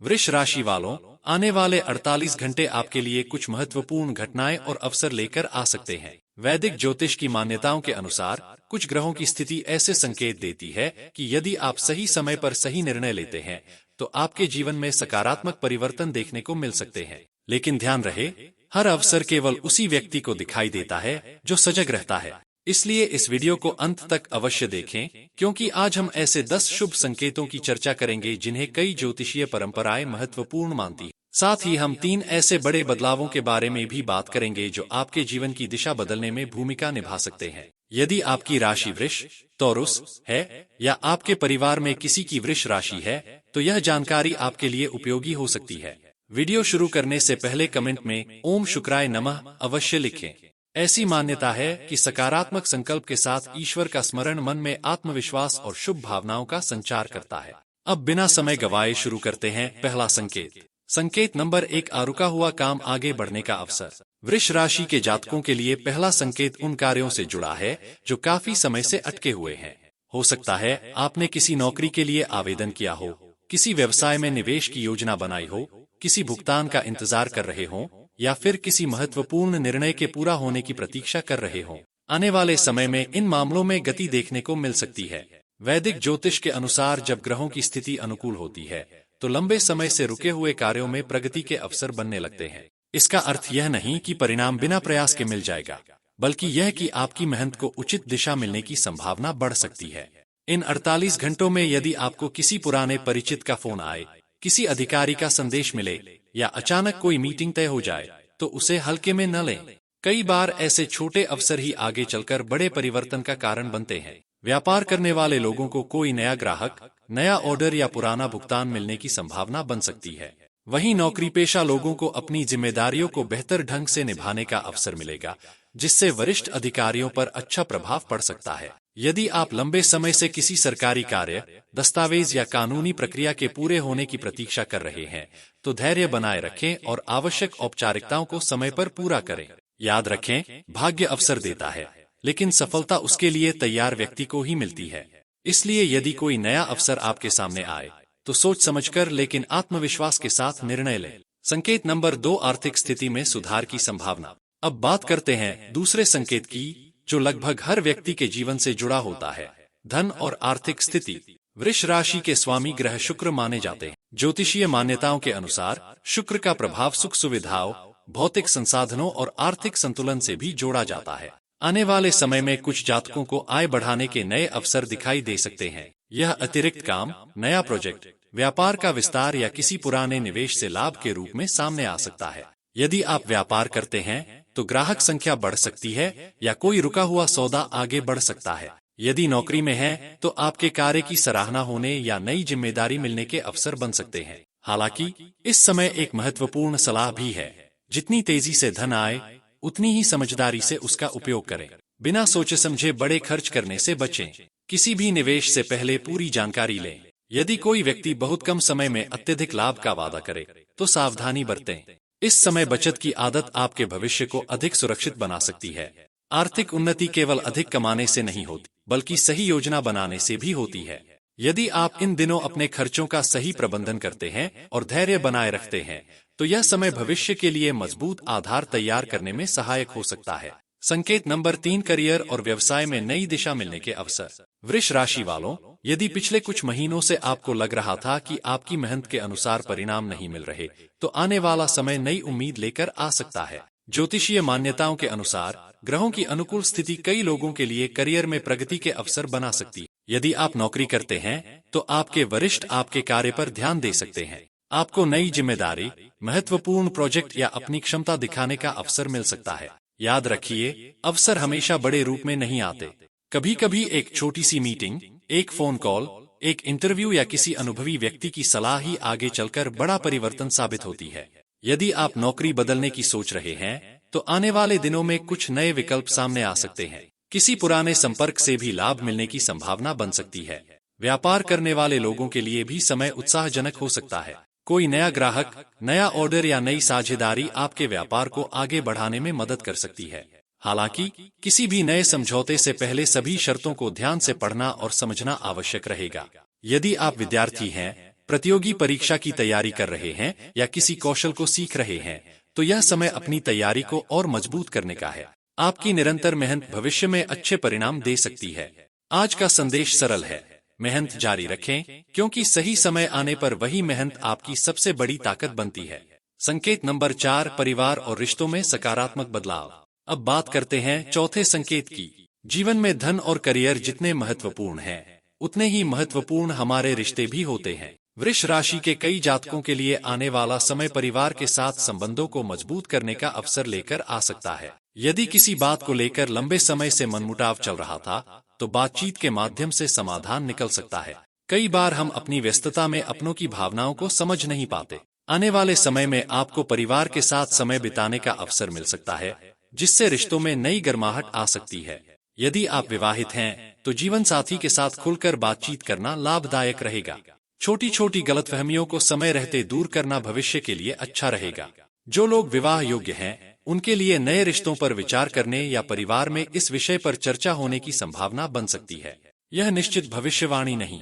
वृष राशि वालों, आने वाले 48 घंटे आपके लिए कुछ महत्वपूर्ण घटनाएं और अवसर लेकर आ सकते हैं। वैदिक ज्योतिष की मान्यताओं के अनुसार कुछ ग्रहों की स्थिति ऐसे संकेत देती है कि यदि आप सही समय पर सही निर्णय लेते हैं तो आपके जीवन में सकारात्मक परिवर्तन देखने को मिल सकते हैं। लेकिन ध्यान रहे, हर अवसर केवल उसी व्यक्ति को दिखाई देता है जो सजग रहता है। इसलिए इस वीडियो को अंत तक अवश्य देखें, क्योंकि आज हम ऐसे 10 शुभ संकेतों की चर्चा करेंगे जिन्हें कई ज्योतिषीय परंपराएं महत्वपूर्ण मानती हैं। साथ ही हम 3 ऐसे बड़े बदलावों के बारे में भी बात करेंगे जो आपके जीवन की दिशा बदलने में भूमिका निभा सकते हैं। यदि आपकी राशि वृष, तौरुस है या आपके परिवार में किसी की वृष राशि है तो यह जानकारी आपके लिए उपयोगी हो सकती है। वीडियो शुरू करने से पहले कमेंट में ओम शुक्राय नमः अवश्य लिखें। ऐसी मान्यता है कि सकारात्मक संकल्प के साथ ईश्वर का स्मरण मन में आत्मविश्वास और शुभ भावनाओं का संचार करता है। अब बिना समय गवाए शुरू करते हैं पहला संकेत। संकेत नंबर 1, रुका हुआ काम आगे बढ़ने का अवसर। वृष राशि के जातकों के लिए पहला संकेत उन कार्यों से जुड़ा है जो काफी समय से अटके हुए हैं। हो सकता है आपने किसी नौकरी के लिए आवेदन किया हो, किसी व्यवसाय में निवेश की योजना बनाई हो, किसी भुगतान का इंतजार कर रहे हो या फिर किसी महत्वपूर्ण निर्णय के पूरा होने की प्रतीक्षा कर रहे हो। आने वाले समय में इन मामलों में गति देखने को मिल सकती है। वैदिक ज्योतिष के अनुसार जब ग्रहों की स्थिति अनुकूल होती है तो लंबे समय से रुके हुए कार्यों में प्रगति के अवसर बनने लगते हैं। इसका अर्थ यह नहीं कि परिणाम बिना प्रयास के मिल जाएगा, बल्कि यह कि आपकी मेहनत को उचित दिशा मिलने की संभावना बढ़ सकती है। इन 48 घंटों में यदि आपको किसी पुराने परिचित का फोन आए, किसी अधिकारी का संदेश मिले या अचानक कोई मीटिंग तय हो जाए तो उसे हल्के में न लें। कई बार ऐसे छोटे अवसर ही आगे चलकर बड़े परिवर्तन का कारण बनते हैं। व्यापार करने वाले लोगों को कोई नया ग्राहक, नया ऑर्डर या पुराना भुगतान मिलने की संभावना बन सकती है। वहीं नौकरी पेशा लोगों को अपनी जिम्मेदारियों को बेहतर ढंग से निभाने का अवसर मिलेगा, जिससे वरिष्ठ अधिकारियों पर अच्छा प्रभाव पड़ सकता है। यदि आप लंबे समय से किसी सरकारी कार्य, दस्तावेज या कानूनी प्रक्रिया के पूरे होने की प्रतीक्षा कर रहे हैं तो धैर्य बनाए रखें और आवश्यक औपचारिकताओं को समय पर पूरा करें। याद रखें, भाग्य अवसर देता है, लेकिन सफलता उसके लिए तैयार व्यक्ति को ही मिलती है। इसलिए यदि कोई नया अवसर आपके सामने आए तो सोच समझकर लेकिन आत्मविश्वास के साथ निर्णय लें। संकेत नंबर 2, आर्थिक स्थिति में सुधार की संभावना। अब बात करते हैं दूसरे संकेत की, जो लगभग हर व्यक्ति के जीवन से जुड़ा होता है, धन और आर्थिक स्थिति। वृष राशि के स्वामी ग्रह शुक्र माने जाते हैं। ज्योतिषीय मान्यताओं के अनुसार शुक्र का प्रभाव सुख सुविधाओं, भौतिक संसाधनों और आर्थिक संतुलन से भी जोड़ा जाता है। आने वाले समय में कुछ जातकों को आय बढ़ाने के नए अवसर दिखाई दे सकते हैं। यह अतिरिक्त काम, नया प्रोजेक्ट, व्यापार का विस्तार या किसी पुराने निवेश से लाभ के रूप में सामने आ सकता है। यदि आप व्यापार करते हैं तो ग्राहक संख्या बढ़ सकती है या कोई रुका हुआ सौदा आगे बढ़ सकता है। यदि नौकरी में है तो आपके कार्य की सराहना होने या नई जिम्मेदारी मिलने के अवसर बन सकते हैं। हालांकि इस समय एक महत्वपूर्ण सलाह भी है, जितनी तेजी से धन आए उतनी ही समझदारी से उसका उपयोग करें। बिना सोचे समझे बड़े खर्च करने से बचें। किसी भी निवेश से पहले पूरी जानकारी लें। यदि कोई व्यक्ति बहुत कम समय में अत्यधिक लाभ का वादा करे तो सावधानी बरतें। इस समय बचत की आदत आपके भविष्य को अधिक सुरक्षित बना सकती है। आर्थिक उन्नति केवल अधिक कमाने से नहीं होती, बल्कि सही योजना बनाने से भी होती है। यदि आप इन दिनों अपने खर्चों का सही प्रबंधन करते हैं और धैर्य बनाए रखते हैं तो यह समय भविष्य के लिए मजबूत आधार तैयार करने में सहायक हो सकता है। संकेत नंबर 3, करियर और व्यवसाय में नई दिशा मिलने के अवसर। वृष राशि वालों, यदि पिछले कुछ महीनों से आपको लग रहा था कि आपकी मेहनत के अनुसार परिणाम नहीं मिल रहे तो आने वाला समय नई उम्मीद लेकर आ सकता है। ज्योतिषीय मान्यताओं के अनुसार ग्रहों की अनुकूल स्थिति कई लोगों के लिए करियर में प्रगति के अवसर बना सकती है। यदि आप नौकरी करते हैं तो आपके वरिष्ठ आपके कार्य पर ध्यान दे सकते हैं। आपको नई जिम्मेदारी, महत्वपूर्ण प्रोजेक्ट या अपनी क्षमता दिखाने का अवसर मिल सकता है। याद रखिए, अवसर हमेशा बड़े रूप में नहीं आते। कभी कभी एक छोटी सी मीटिंग, एक फोन कॉल, एक इंटरव्यू या किसी अनुभवी व्यक्ति की सलाह ही आगे चलकर बड़ा परिवर्तन साबित होती है। यदि आप नौकरी बदलने की सोच रहे हैं तो आने वाले दिनों में कुछ नए विकल्प सामने आ सकते हैं। किसी पुराने संपर्क से भी लाभ मिलने की संभावना बन सकती है। व्यापार करने वाले लोगों के लिए भी समय उत्साहजनक हो सकता है। कोई नया ग्राहक, नया ऑर्डर या नई साझेदारी आपके व्यापार को आगे बढ़ाने में मदद कर सकती है। हालांकि किसी भी नए समझौते से पहले सभी शर्तों को ध्यान से पढ़ना और समझना आवश्यक रहेगा। यदि आप विद्यार्थी हैं प्रतियोगी परीक्षा की तैयारी कर रहे हैं या किसी कौशल को सीख रहे हैं, तो यह समय अपनी तैयारी को और मजबूत करने का है। आपकी निरंतर मेहनत भविष्य में अच्छे परिणाम दे सकती है। आज का संदेश सरल है, मेहनत जारी रखें, क्योंकि सही समय आने पर वही मेहनत आपकी सबसे बड़ी ताकत बनती है। संकेत नंबर 4, परिवार और रिश्तों में सकारात्मक बदलाव। अब बात करते हैं चौथे संकेत की। जीवन में धन और करियर जितने महत्वपूर्ण हैं, उतने ही महत्वपूर्ण हमारे रिश्ते भी होते हैं। वृष राशि के कई जातकों के लिए आने वाला समय परिवार के साथ संबंधों को मजबूत करने का अवसर लेकर आ सकता है। यदि किसी बात को लेकर लंबे समय से मनमुटाव चल रहा था, तो बातचीत के माध्यम से समाधान निकल सकता है। कई बार हम अपनी व्यस्तता में अपनों की भावनाओं को समझ नहीं पाते। आने वाले समय में आपको परिवार के साथ समय बिताने का अवसर मिल सकता है, जिससे रिश्तों में नई गर्माहट आ सकती है। यदि आप विवाहित हैं, तो जीवन साथी के साथ खुलकर बातचीत करना लाभदायक रहेगा। छोटी छोटी गलतफहमियों को समय रहते दूर करना भविष्य के लिए अच्छा रहेगा। जो लोग विवाह योग्य हैं, उनके लिए नए रिश्तों पर विचार करने या परिवार में इस विषय पर चर्चा होने की संभावना बन सकती है। यह निश्चित भविष्यवाणी नहीं,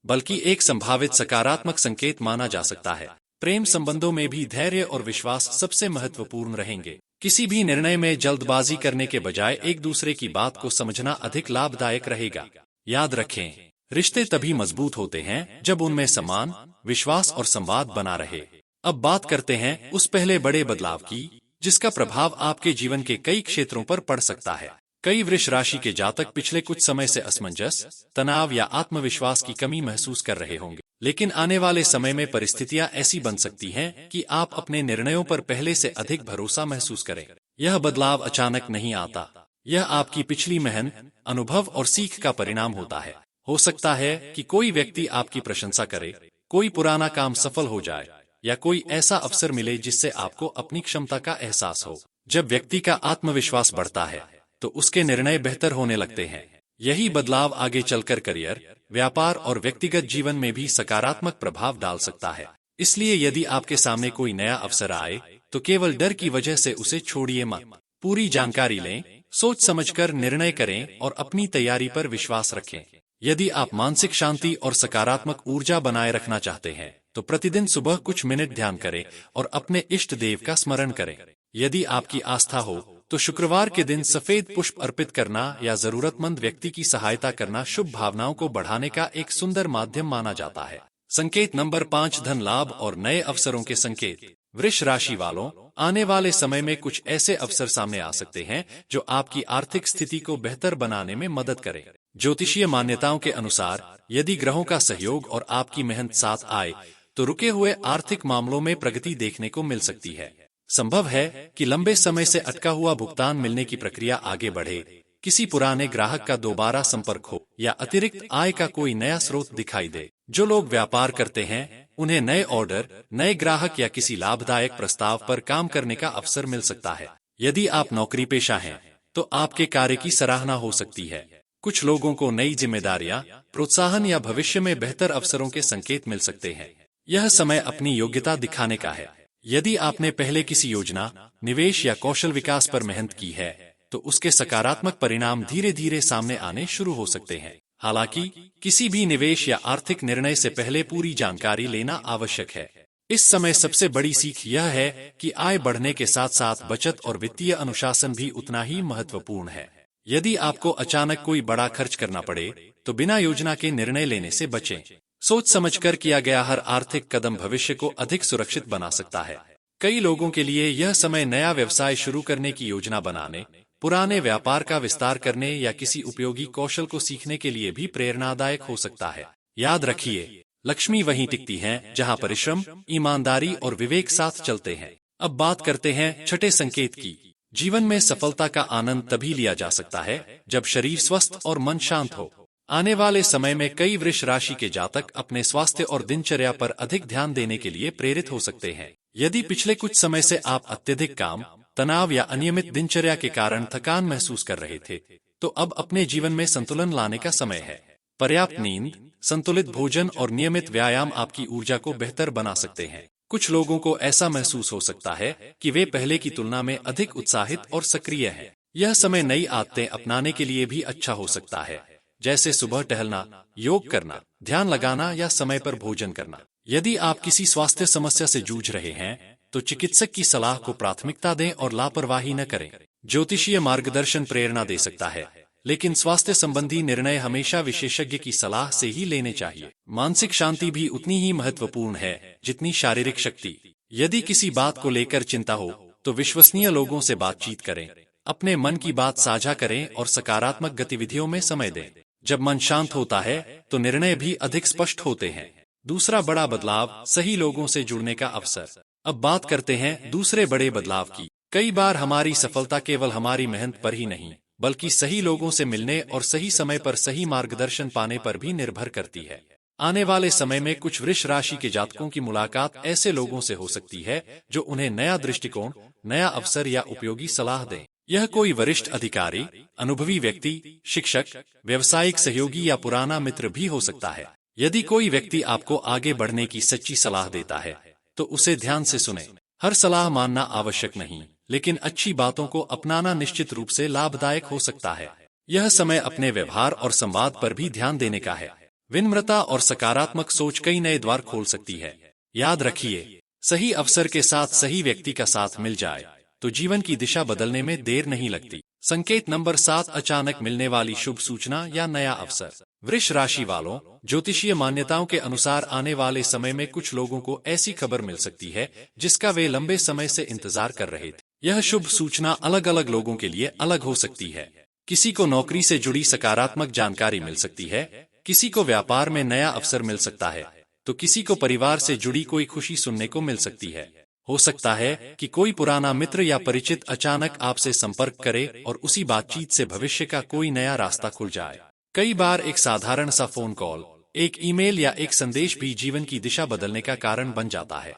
बल्कि एक संभावित सकारात्मक संकेत माना जा सकता है। प्रेम संबंधों में भी धैर्य और विश्वास सबसे महत्वपूर्ण रहेंगे। किसी भी निर्णय में जल्दबाजी करने के बजाय एक दूसरे की बात को समझना अधिक लाभदायक रहेगा। याद रखें, रिश्ते तभी मजबूत होते हैं जब उनमें सम्मान, विश्वास और संवाद बना रहे। अब बात करते हैं उस पहले बड़े बदलाव की, जिसका प्रभाव आपके जीवन के कई क्षेत्रों पर पड़ सकता है। कई वृष राशि के जातक पिछले कुछ समय से असमंजस, तनाव या आत्मविश्वास की कमी महसूस कर रहे होंगे। लेकिन आने वाले समय में परिस्थितियां ऐसी बन सकती हैं कि आप अपने निर्णयों पर पहले से अधिक भरोसा महसूस करें। यह बदलाव अचानक नहीं आता, यह आपकी पिछली मेहनत, अनुभव और सीख का परिणाम होता है। हो सकता है कि कोई व्यक्ति आपकी प्रशंसा करे, कोई पुराना काम सफल हो जाए, या कोई ऐसा अवसर मिले जिससे आपको अपनी क्षमता का एहसास हो। जब व्यक्ति का आत्मविश्वास बढ़ता है, तो उसके निर्णय बेहतर होने लगते हैं। यही बदलाव आगे चलकर करियर, व्यापार और व्यक्तिगत जीवन में भी सकारात्मक प्रभाव डाल सकता है। इसलिए यदि आपके सामने कोई नया अवसर आए, तो केवल डर की वजह से उसे छोड़िए मत। पूरी जानकारी लें, सोच समझकर निर्णय करें और अपनी तैयारी पर विश्वास रखें। यदि आप मानसिक शांति और सकारात्मक ऊर्जा बनाए रखना चाहते हैं, तो प्रतिदिन सुबह कुछ मिनट ध्यान करें और अपने इष्ट देव का स्मरण करें। यदि आपकी आस्था हो, तो शुक्रवार के दिन सफेद पुष्प अर्पित करना या जरूरतमंद व्यक्ति की सहायता करना शुभ भावनाओं को बढ़ाने का एक सुंदर माध्यम माना जाता है। संकेत नंबर 5, धन लाभ और नए अवसरों के संकेत। वृष राशि वालों, आने वाले समय में कुछ ऐसे अवसर सामने आ सकते हैं जो आपकी आर्थिक स्थिति को बेहतर बनाने में मदद करें। ज्योतिषीय मान्यताओं के अनुसार, यदि ग्रहों का सहयोग और आपकी मेहनत साथ आए, तो रुके हुए आर्थिक मामलों में प्रगति देखने को मिल सकती है। संभव है कि लंबे समय से अटका हुआ भुगतान मिलने की प्रक्रिया आगे बढ़े, किसी पुराने ग्राहक का दोबारा संपर्क हो या अतिरिक्त आय का कोई नया स्रोत दिखाई दे। जो लोग व्यापार करते हैं, उन्हें नए ऑर्डर, नए ग्राहक या किसी लाभदायक प्रस्ताव पर काम करने का अवसर मिल सकता है। यदि आप नौकरी पेशा हैं, तो आपके कार्य की सराहना हो सकती है। कुछ लोगों को नई जिम्मेदारियां, प्रोत्साहन या भविष्य में बेहतर अवसरों के संकेत मिल सकते हैं। यह समय अपनी योग्यता दिखाने का है। यदि आपने पहले किसी योजना, निवेश या कौशल विकास पर मेहनत की है, तो उसके सकारात्मक परिणाम धीरे धीरे सामने आने शुरू हो सकते हैं। हालांकि किसी भी निवेश या आर्थिक निर्णय से पहले पूरी जानकारी लेना आवश्यक है। इस समय सबसे बड़ी सीख यह है कि आय बढ़ने के साथ साथ बचत और वित्तीय अनुशासन भी उतना ही महत्वपूर्ण है। यदि आपको अचानक कोई बड़ा खर्च करना पड़े, तो बिना योजना के निर्णय लेने से बचें। सोच समझकर किया गया हर आर्थिक कदम भविष्य को अधिक सुरक्षित बना सकता है। कई लोगों के लिए यह समय नया व्यवसाय शुरू करने की योजना बनाने, पुराने व्यापार का विस्तार करने या किसी उपयोगी कौशल को सीखने के लिए भी प्रेरणादायक हो सकता है। याद रखिए, लक्ष्मी वहीं टिकती है जहां परिश्रम, ईमानदारी और विवेक साथ चलते हैं। अब बात करते हैं छठे संकेत की। जीवन में सफलता का आनंद तभी लिया जा सकता है जब शरीर स्वस्थ और मन शांत हो। आने वाले समय में कई वृष राशि के जातक अपने स्वास्थ्य और दिनचर्या पर अधिक ध्यान देने के लिए प्रेरित हो सकते हैं। यदि पिछले कुछ समय से आप अत्यधिक काम, तनाव या अनियमित दिनचर्या के कारण थकान महसूस कर रहे थे, तो अब अपने जीवन में संतुलन लाने का समय है। पर्याप्त नींद, संतुलित भोजन और नियमित व्यायाम आपकी ऊर्जा को बेहतर बना सकते हैं। कुछ लोगों को ऐसा महसूस हो सकता है कि वे पहले की तुलना में अधिक उत्साहित और सक्रिय हैं। यह समय नई आदतें अपनाने के लिए भी अच्छा हो सकता है, जैसे सुबह टहलना, योग करना, ध्यान लगाना या समय पर भोजन करना। यदि आप किसी स्वास्थ्य समस्या से जूझ रहे हैं तो चिकित्सक की सलाह को प्राथमिकता दें और लापरवाही न करें। ज्योतिषीय मार्गदर्शन प्रेरणा दे सकता है, लेकिन स्वास्थ्य संबंधी निर्णय हमेशा विशेषज्ञ की सलाह से ही लेने चाहिए। मानसिक शांति भी उतनी ही महत्वपूर्ण है जितनी शारीरिक शक्ति। यदि किसी बात को लेकर चिंता हो तो विश्वसनीय लोगों से बातचीत करें, अपने मन की बात साझा करें और सकारात्मक गतिविधियों में समय दें। जब मन शांत होता है तो निर्णय भी अधिक स्पष्ट होते हैं। दूसरा बड़ा बदलाव, सही लोगों से जुड़ने का अवसर। अब बात करते हैं दूसरे बड़े बदलाव की। कई बार हमारी सफलता केवल हमारी मेहनत पर ही नहीं, बल्कि सही लोगों से मिलने और सही समय पर सही मार्गदर्शन पाने पर भी निर्भर करती है। आने वाले समय में कुछ वृष राशि के जातकों की मुलाकात ऐसे लोगों से हो सकती है जो उन्हें नया दृष्टिकोण, नया अवसर या उपयोगी सलाह दें। यह कोई वरिष्ठ अधिकारी, अनुभवी व्यक्ति, शिक्षक, व्यवसायिक सहयोगी या पुराना मित्र भी हो सकता है। यदि कोई व्यक्ति आपको आगे बढ़ने की सच्ची सलाह देता है तो उसे ध्यान से सुनें। हर सलाह मानना आवश्यक नहीं, लेकिन अच्छी बातों को अपनाना निश्चित रूप से लाभदायक हो सकता है। यह समय अपने व्यवहार और संवाद पर भी ध्यान देने का है। विनम्रता और सकारात्मक सोच कई नए द्वार खोल सकती है। याद रखिए, सही अवसर के साथ सही व्यक्ति का साथ मिल जाए तो जीवन की दिशा बदलने में देर नहीं लगती। संकेत नंबर 7, अचानक मिलने वाली शुभ सूचना या नया अवसर। वृष राशि वालों, ज्योतिषीय मान्यताओं के अनुसार आने वाले समय में कुछ लोगों को ऐसी खबर मिल सकती है जिसका वे लंबे समय से इंतजार कर रहे थे। यह शुभ सूचना अलग अलग लोगों के लिए अलग हो सकती है। किसी को नौकरी से जुड़ी सकारात्मक जानकारी मिल सकती है, किसी को व्यापार में नया अवसर मिल सकता है, तो किसी को परिवार से जुड़ी कोई खुशी सुनने को मिल सकती है। हो सकता है कि कोई पुराना मित्र या परिचित अचानक आपसे संपर्क करे और उसी बातचीत से भविष्य का कोई नया रास्ता खुल जाए। कई बार एक साधारण सा फोन कॉल, एक ईमेल या एक संदेश भी जीवन की दिशा बदलने का कारण बन जाता है।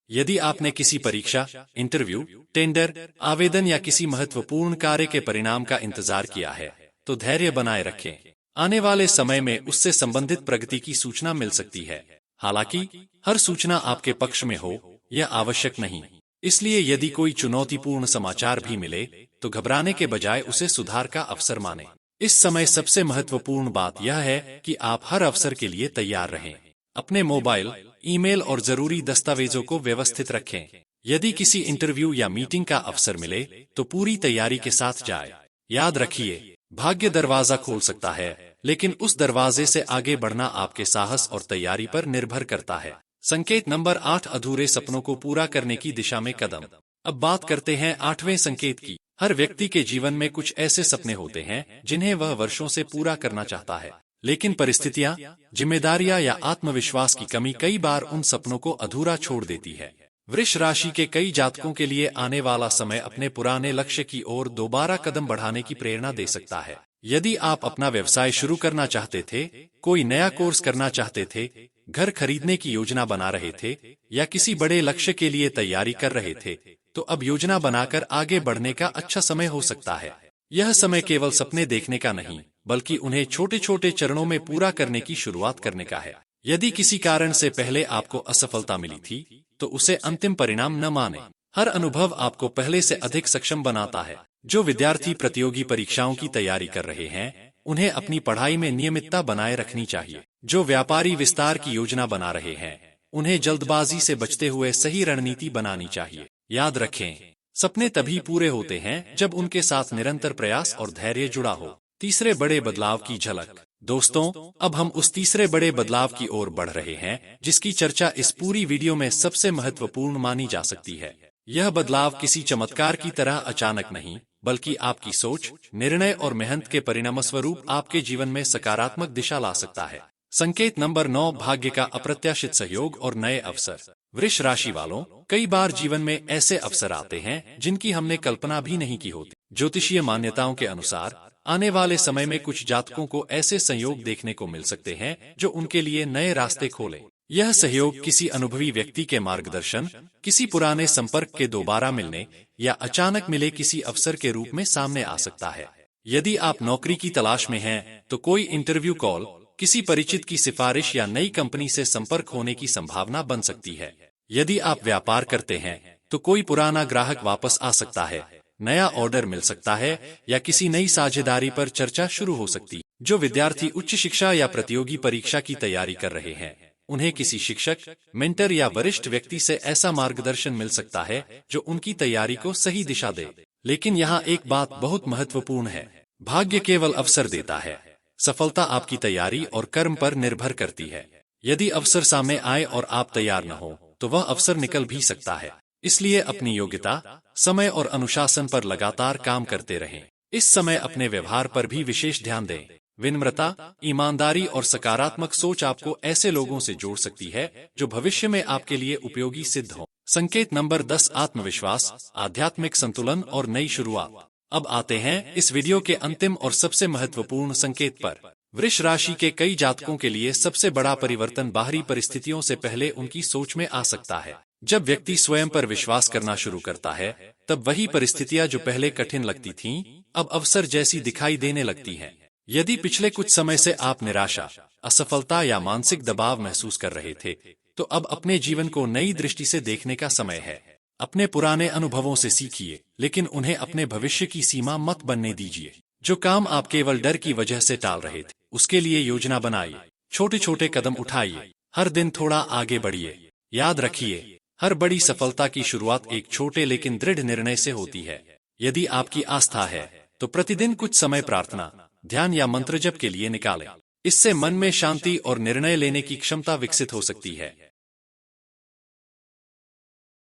यदि आपने किसी परीक्षा, इंटरव्यू, टेंडर, आवेदन या किसी महत्वपूर्ण कार्य के परिणाम का इंतजार किया है तो धैर्य बनाए रखें। आने वाले समय में उससे संबंधित प्रगति की सूचना मिल सकती है। हालांकि हर सूचना आपके पक्ष में हो यह आवश्यक नहीं, इसलिए यदि कोई चुनौतीपूर्ण समाचार भी मिले तो घबराने के बजाय उसे सुधार का अवसर मानें। इस समय सबसे महत्वपूर्ण बात यह है कि आप हर अवसर के लिए तैयार रहें। अपने मोबाइल, ईमेल और जरूरी दस्तावेजों को व्यवस्थित रखें। यदि किसी इंटरव्यू या मीटिंग का अवसर मिले तो पूरी तैयारी के साथ जाए। याद रखिए, भाग्य दरवाजा खोल सकता है, लेकिन उस दरवाजे से आगे बढ़ना आपके साहस और तैयारी पर निर्भर करता है। संकेत नंबर 8, अधूरे सपनों को पूरा करने की दिशा में कदम। अब बात करते हैं 8वें संकेत की। हर व्यक्ति के जीवन में कुछ ऐसे सपने होते हैं जिन्हें वह वर्षों से पूरा करना चाहता है, लेकिन परिस्थितियां, जिम्मेदारियां या आत्मविश्वास की कमी कई बार उन सपनों को अधूरा छोड़ देती है। वृष राशि के कई जातकों के लिए आने वाला समय अपने पुराने लक्ष्य की ओर दोबारा कदम बढ़ाने की प्रेरणा दे सकता है। यदि आप अपना व्यवसाय शुरू करना चाहते थे, कोई नया कोर्स करना चाहते थे, घर खरीदने की योजना बना रहे थे या किसी बड़े लक्ष्य के लिए तैयारी कर रहे थे, तो अब योजना बनाकर आगे बढ़ने का अच्छा समय हो सकता है। यह समय केवल सपने देखने का नहीं, बल्कि उन्हें छोटे छोटे चरणों में पूरा करने की शुरुआत करने का है। यदि किसी कारण से पहले आपको असफलता मिली थी तो उसे अंतिम परिणाम न माने। हर अनुभव आपको पहले से अधिक सक्षम बनाता है। जो विद्यार्थी प्रतियोगी परीक्षाओं की तैयारी कर रहे हैं उन्हें अपनी पढ़ाई में नियमितता बनाए रखनी चाहिए। जो व्यापारी विस्तार की योजना बना रहे हैं उन्हें जल्दबाजी से बचते हुए सही रणनीति बनानी चाहिए। याद रखें, सपने तभी पूरे होते हैं जब उनके साथ निरंतर प्रयास और धैर्य जुड़ा हो। तीसरे बड़े बदलाव की झलक। दोस्तों, अब हम उस तीसरे बड़े बदलाव की ओर बढ़ रहे हैं जिसकी चर्चा इस पूरी वीडियो में सबसे महत्वपूर्ण मानी जा सकती है। यह बदलाव किसी चमत्कार की तरह अचानक नहीं, बल्कि आपकी सोच, निर्णय और मेहनत के परिणामस्वरूप आपके जीवन में सकारात्मक दिशा ला सकता है। संकेत नंबर 9, भाग्य का अप्रत्याशित सहयोग और नए अवसर। वृष राशि वालों, कई बार जीवन में ऐसे अवसर आते हैं जिनकी हमने कल्पना भी नहीं की होती। ज्योतिषीय मान्यताओं के अनुसार आने वाले समय में कुछ जातकों को ऐसे संयोग देखने को मिल सकते हैं जो उनके लिए नए रास्ते खोले। यह सहयोग किसी अनुभवी व्यक्ति के मार्गदर्शन, किसी पुराने संपर्क के दोबारा मिलने या अचानक मिले किसी अवसर के रूप में सामने आ सकता है। यदि आप नौकरी की तलाश में हैं, तो कोई इंटरव्यू कॉल, किसी परिचित की सिफारिश या नई कंपनी से संपर्क होने की संभावना बन सकती है। यदि आप व्यापार करते हैं तो कोई पुराना ग्राहक वापस आ सकता है, नया ऑर्डर मिल सकता है या किसी नई साझेदारी पर चर्चा शुरू हो सकती है। जो विद्यार्थी उच्च शिक्षा या प्रतियोगी परीक्षा की तैयारी कर रहे हैं, उन्हें किसी शिक्षक, मेंटर या वरिष्ठ व्यक्ति से ऐसा मार्गदर्शन मिल सकता है जो उनकी तैयारी को सही दिशा दे। लेकिन यहाँ एक बात बहुत महत्वपूर्ण है, भाग्य केवल अवसर देता है, सफलता आपकी तैयारी और कर्म पर निर्भर करती है। यदि अवसर सामने आए और आप तैयार न हो, तो वह अवसर निकल भी सकता है। इसलिए अपनी योग्यता, समय और अनुशासन पर लगातार काम करते रहें। इस समय अपने व्यवहार पर भी विशेष ध्यान दें। विनम्रता, ईमानदारी और सकारात्मक सोच आपको ऐसे लोगों से जोड़ सकती है जो भविष्य में आपके लिए उपयोगी सिद्ध हो। संकेत नंबर 10, आत्मविश्वास, आध्यात्मिक संतुलन और नई शुरुआत। अब आते हैं इस वीडियो के अंतिम और सबसे महत्वपूर्ण संकेत पर। वृष राशि के कई जातकों के लिए सबसे बड़ा परिवर्तन बाहरी परिस्थितियों से पहले उनकी सोच में आ सकता है। जब व्यक्ति स्वयं पर विश्वास करना शुरू करता है, तब वही परिस्थितियां जो पहले कठिन लगती थीं, अब अवसर जैसी दिखाई देने लगती हैं। यदि पिछले कुछ समय से आप निराशा, असफलता या मानसिक दबाव महसूस कर रहे थे, तो अब अपने जीवन को नई दृष्टि से देखने का समय है। अपने पुराने अनुभवों से सीखिए, लेकिन उन्हें अपने भविष्य की सीमा मत बनने दीजिए। जो काम आप केवल डर की वजह से टाल रहे थे, उसके लिए योजना बनाइए। छोटे छोटे कदम उठाइए, हर दिन थोड़ा आगे बढ़िए। याद रखिए, हर बड़ी सफलता की शुरुआत एक छोटे लेकिन दृढ़ निर्णय से होती है। यदि आपकी आस्था है, तो प्रतिदिन कुछ समय प्रार्थना, ध्यान या मंत्र जप के लिए निकालें। इससे मन में शांति और निर्णय लेने की क्षमता विकसित हो सकती है।